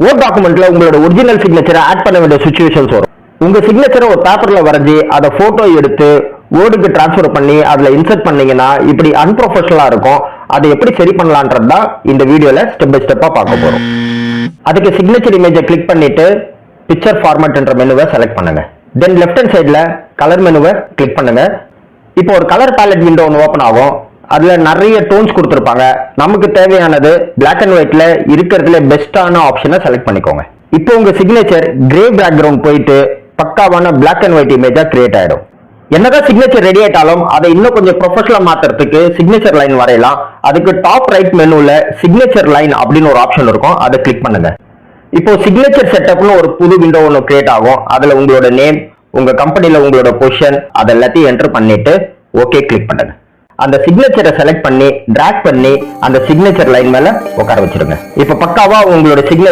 Word டாக்குமெண்ட்ல உங்களோட original சிக்னேச்சரை add பண்ண வேண்டிய சுச்சுவேஷன்ஸ் வரும். உங்க சிக்னேச்சரை ஒரு பேப்பர்ல வரைஞ்சி அதை போட்டோ எடுத்து வேர்டுக்கு டிரான்ஸ்ஃபர் பண்ணி அதுல இன்சர்ட் பண்ணீங்கன்னா இப்படி அன்ப்ரொஃபஷனலா இருக்கும். அதை எப்படி சரி பண்ணலான்றது தான் இந்த வீடியோல ஸ்டெப் பை ஸ்டெப்பா பார்க்க போறோம். அதுக்கு சிக்னேச்சர் இமேஜை கிளிக் பண்ணிட்டு பிக்சர் ஃபார்மேட் என்ற மெனுவை செலக்ட் பண்ணுங்க. தென் லெஃப்ட் ஹேண்ட் சைடுல கலர் மெனுவை கிளிக் பண்ணுங்க. இப்போ ஒரு கலர் பேலட் விண்டோ ஒன்று ஓப்பன் ஆகும். அதுல நிறைய டோன்ஸ் கொடுத்துருப்பாங்க. நமக்கு தேவையானது பிளாக் அண்ட் ஒயிட்ல இருக்கிறதுல பெஸ்டான ஆப்ஷனை செலக்ட் பண்ணிக்கோங்க. இப்போ உங்க சிக்னேச்சர் கிரே பேக்ரவுண்ட் போயிட்டு பக்காவான பிளாக் அண்ட் ஒயிட் இமேஜா கிரியேட் ஆயிடும். என்னதான் சிக்னேச்சர் ரெடி ஆயிட்டாலும் அதை இன்னும் கொஞ்சம் ப்ரொஃபஷனலா மாத்துறதுக்கு சிக்னேச்சர் லைன் வரையலாம். அதுக்கு டாப் ரைட் மெனுல சிக்னேச்சர் லைன் அப்படின்னு ஒரு ஆப்ஷன் இருக்கும். அதை கிளிக் பண்ணுங்க. இப்போ சிக்னேச்சர் செட்டப்னு ஒரு புது விண்டோ ஒன்று கிரியேட் ஆகும். அதுல உங்களோட நேம், உங்க கம்பெனில உங்களோட பொசிஷன் அதை எல்லாத்தையும் என்டர் பண்ணிட்டு ஓகே கிளிக் பண்ணுங்க. அந்த சிக்னேச்சரை செலக்ட் பண்ணி டிராக் பண்ணி அந்த சிக்னேச்சர் லைன் மேல உட்கார வச்சிருங்க. இப்ப பக்காவா உங்களோட சிக்னேச்சர்